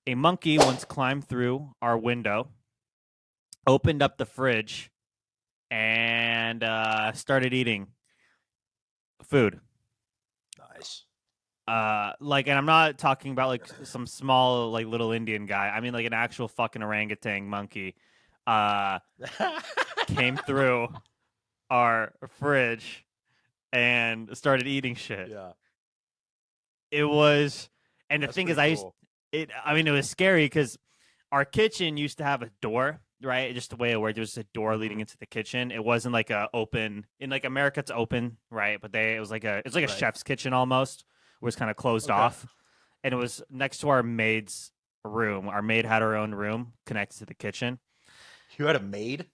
A monkey once climbed through our window, opened up the fridge, and started eating food. Nice. And I'm not talking about like some small like little Indian guy. I mean like an actual fucking orangutan monkey. Came through our fridge and started eating shit. Yeah. It was, and the That's thing is, pretty cool. it was scary because our kitchen used to have a door, right? Just the way it worked, it was a door leading into the kitchen. It wasn't like a open in like America. It's open, right? But it was like it's like a Right. chef's kitchen almost, where it's kind of closed off, and it was next to our maid's room. Our maid had her own room connected to the kitchen. You had a maid?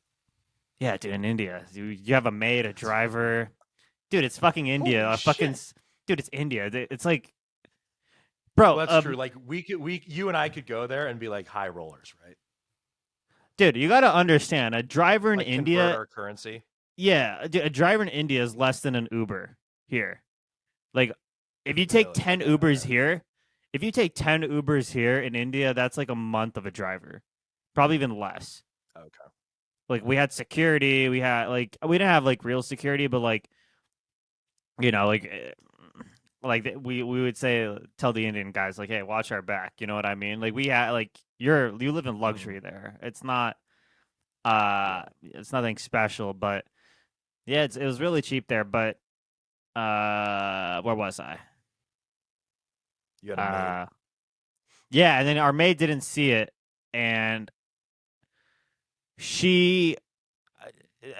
Yeah, dude, in India, you have a maid, a driver. Dude, it's fucking India. Holy shit. Dude, it's India. It's like, bro. Well, that's true. Like you and I could go there and be like high rollers, right? Dude, you got to understand, a driver in Like India. convert our currency. Yeah, a driver in India is less than an Uber here. Like, if you take Really? 10 Okay, Ubers okay. here, if you take 10 Ubers here in India, that's like a month of a driver, probably even less. Okay. Like, we had security, we didn't have like real security, but like, you know, we would tell the Indian guys like, hey, watch our back. You know what I mean? Like we had like you live in luxury there. It's not it's nothing special, but yeah, it was really cheap there. But where was I? You had a maid. Yeah, and then our maid didn't see it, and she.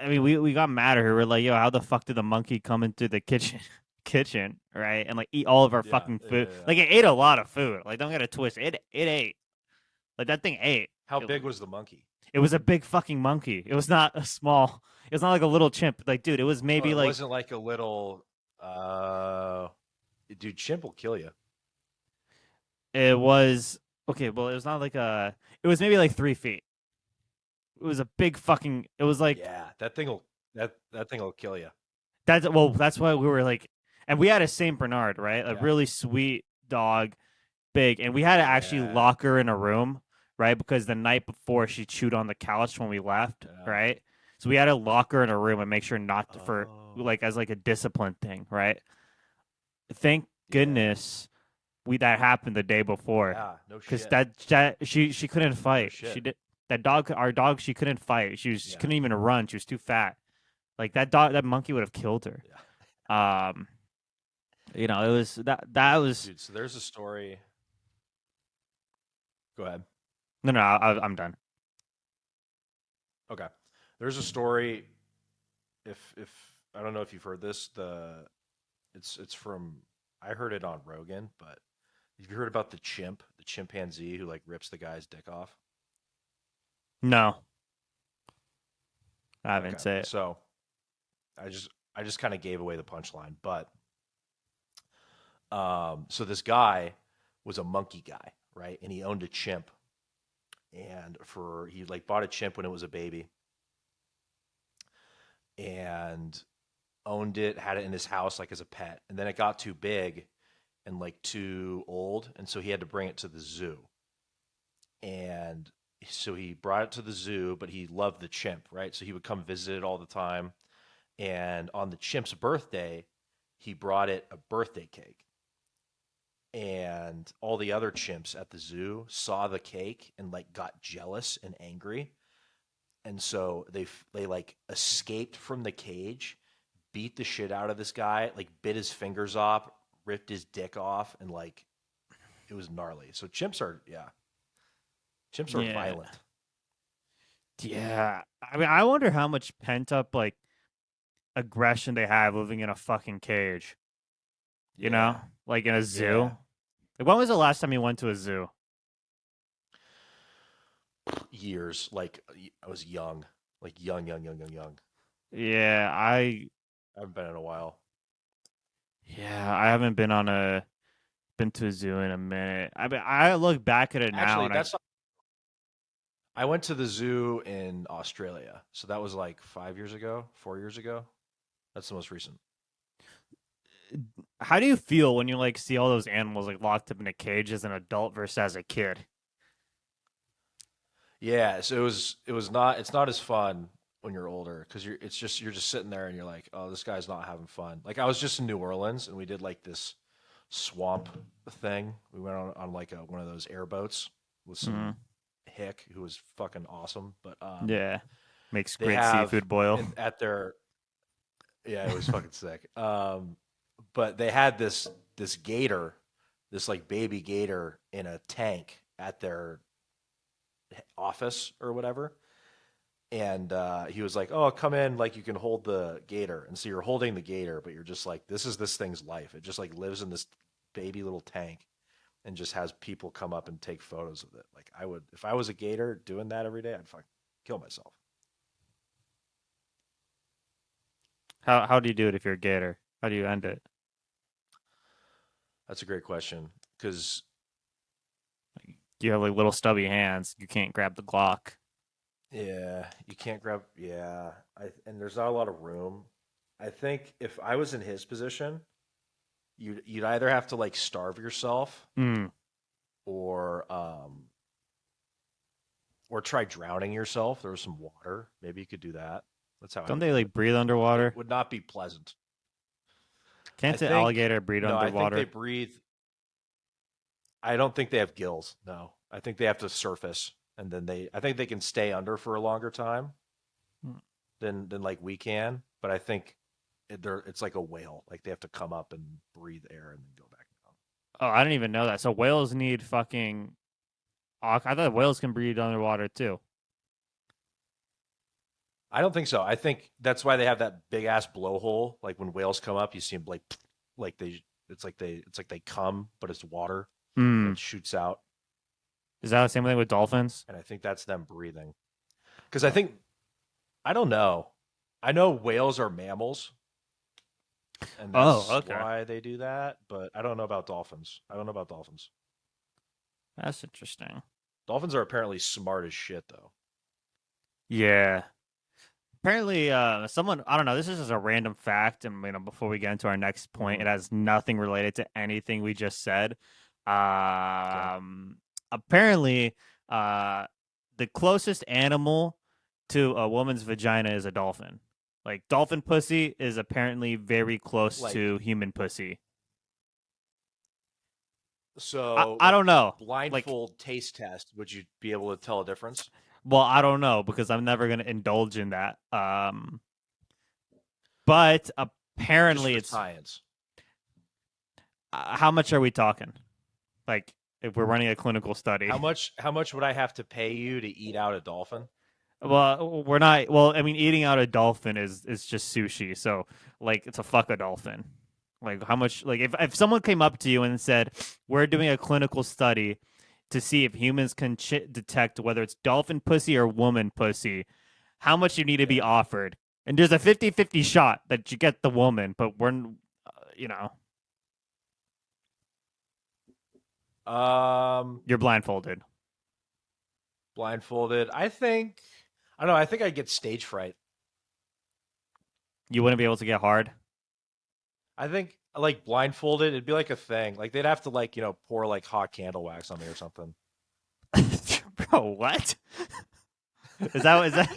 I mean, we got mad at her. We're like, yo, how the fuck did the monkey come into the kitchen, right? And like eat all of our fucking food. Yeah. Like it ate a lot of food. Like don't get it twisted. It ate. Like that thing ate. How big was the monkey? It was a big fucking monkey. It was not a small. It was not like a little chimp. Like dude, it was maybe it like wasn't like a little dude, chimp will kill you. it was okay. Well, it was not like a. It was maybe like 3 feet. It was a big fucking. It was like Yeah, that thing will kill you. That's why we were like, and we had a Saint Bernard, right? A really sweet dog, big, and we had to actually lock her in a room, right? Because the night before she chewed on the couch when we left, right? So we had to lock her in a room and make sure not to, for like as like a discipline thing, right? Thank goodness that happened the day before. Yeah, no because shit. that she couldn't fight. shit. She did that dog. Our dog, she couldn't fight. She couldn't even run. She was too fat. Like that monkey would have killed her. Yeah. You know, it was that was. Dude, so there's a story. Go ahead. No, I'm done. Okay. There's a story. If I don't know if you've heard this, it's from, I heard it on Rogan, but have you heard about the chimpanzee who like rips the guy's dick off? No, I haven't said it. So I just kind of gave away the punchline, but so this guy was a monkey guy, right? And he owned a chimp, and he like bought a chimp when it was a baby, and owned it, had it in his house like as a pet, and then it got too big and like too old, and so he had to bring it to the zoo. And so he brought it to the zoo, but he loved the chimp, right? So he would come visit it all the time. And on the chimp's birthday, he brought it a birthday cake. And all the other chimps at the zoo saw the cake and like got jealous and angry. And so they like escaped from the cage, beat the shit out of this guy, like bit his fingers off, ripped his dick off, and like it was gnarly. So chimps are violent. Yeah, I mean, I wonder how much pent up like aggression they have living in a fucking cage. You know, like in a zoo. Yeah. Like, when was the last time you went to a zoo? Years. Like I was young, like young. Yeah, I haven't been in a while. Yeah, I haven't been to a zoo in a minute. I mean, I look back at it now. Actually, I went to the zoo in Australia, so that was like 4 years ago. That's the most recent. How do you feel when you like see all those animals like locked up in a cage as an adult versus as a kid? Yeah, so it was not it's not as fun when you're older because you're just sitting there and you're like, oh, this guy's not having fun. Like I was just in New Orleans and we did like this swamp thing. We went on like one of those airboats with Hmm. some hick who was fucking awesome. But Yeah, makes they great have seafood boil. in at their yeah, it was fucking sick. But they had this gator, this like baby gator in a tank at their office or whatever. And he was like, "Oh, come in, like you can hold the gator." And so you're holding the gator, but you're just like, "This is this thing's life. It just like lives in this baby little tank and just has people come up and take photos of it." Like I would, if I was a gator doing that every day, I'd fucking kill myself. How do you do it if you're a gator? How do you end it? That's a great question because You have like little stubby hands. You can't grab the Glock. yeah, you can't grab. Yeah, and there's not a lot of room. I think if I was in his position, you'd either have to like starve yourself Mm. or or try drowning yourself. There was some water. Maybe you could do that. That's how I Don't would they do it. like breathe It underwater? would not be pleasant. I Can't an think alligator breathe no, I think they underwater? breathe. I don't think they have gills. No. I think they have to surface and then I think they can stay under for a longer time Mm. than like we can, but I think it's like a whale. Like they have to come up and breathe air and then go back down. Oh, I didn't even know that. So whales need fucking. I thought whales can breathe underwater too. I don't think so. I think that's why they have that big ass blowhole. Like when whales come up, you see them like they it's like they come, but it's water Hmm. that shoots out, Is that the same thing with dolphins? and I think that's them breathing. Because I think I don't know. I know whales are mammals, and Oh, that's okay. why they do that, but I don't know about dolphins. I don't know about dolphins. That's interesting. Dolphins are apparently smart as shit, though. Yeah. Apparently, someone I don't know. This is just a random fact, and before we get into our next point, it Hmm. has nothing related to anything we just said. Okay. Apparently, uh, the closest animal to a woman's vagina is a dolphin. Like dolphin pussy is apparently very close Like to human pussy. so, I like don't know. Like, blindfold taste test. Would you be able to tell a difference? well, I don't know because I'm never gonna indulge in that. But Just apparently, for it's science. how much are we talking? Like, if we're running a clinical study. How much would I have to pay you to eat out a dolphin? Well, we're not. Well, I mean, eating out a dolphin is just sushi. So, like, it's a fuck a dolphin. Like, how much? Like, if someone came up to you and said, "We're doing a clinical study to see if humans can detect whether it's dolphin pussy or woman pussy," how much you need to be Yeah. offered? And there's a 50-50 shot that you get the woman, but you know, you're blindfolded. Blindfolded. I don't know. I think I'd get stage fright. You wouldn't be able to get hard. I think like blindfolded, it'd be like a thing. Like they'd have to like pour like hot candle wax on me or something. Bro, what? Is that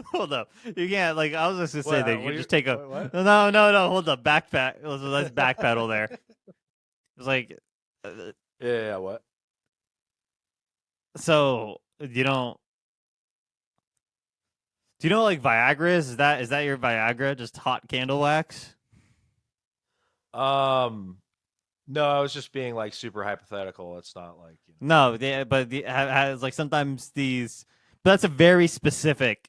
hold up. You can't like I was just gonna say that What you do you just take a what? no, hold up. Backpack. Let's backpedal there. It's like Yeah, what? so you don't do you know like Viagra is? Is that your Viagra? Just hot candle wax? Um, no, I was just being like super hypothetical. It's not like, No, but has like sometimes these but that's a very specific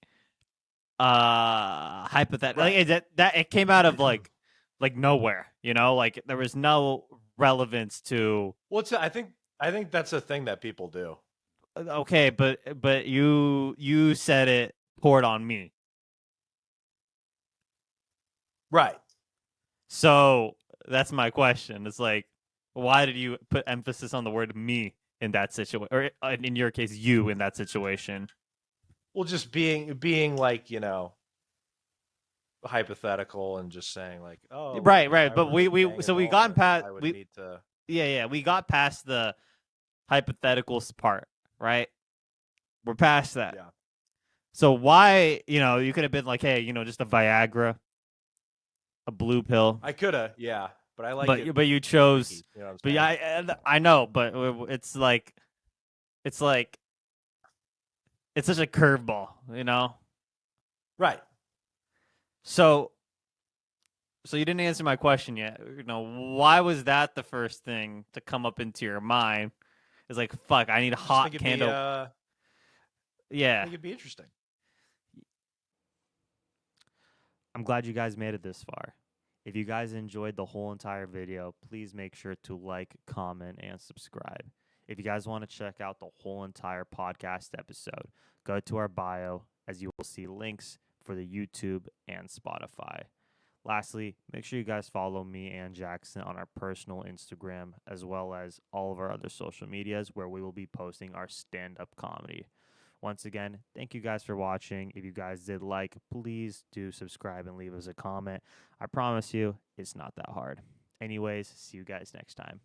hypothetical like right. that it came out of like nowhere, like there was no relevance to I think that's a thing that people do. okay, but you said it poured on me. Right. So that's my question. It's like, why did you put emphasis on the word me in that situation, or in your case, you in that situation? Well, just being like, hypothetical and just saying like, oh, like Right, if right. I But were to we bang a so we got dolphin, past I would we need to. yeah we got past the hypothetical part, right? We're past that. Yeah. So why, you could have been like, hey, just a Viagra, a blue pill, I coulda, yeah, but I like but it you chose. freaky. You know what I'm But saying? I know, but it's like it's such a curveball. Right. So you didn't answer my question yet. Why was that the first thing to come up into your mind? It's like, fuck, I need a I just think hot it'd be candle. I Yeah. think it'd be interesting. I'm glad you guys made it this far. If you guys enjoyed the whole entire video, please make sure to like, comment, and subscribe. If you guys want to check out the whole entire podcast episode, go to our bio as you will see links for the YouTube and Spotify. Lastly, make sure you guys follow me and Jackson on our personal Instagram as well as all of our other social medias where we will be posting our stand-up comedy. Once again, thank you guys for watching. If you guys did like, please do subscribe and leave us a comment. I promise you, it's not that hard. Anyways, see you guys next time.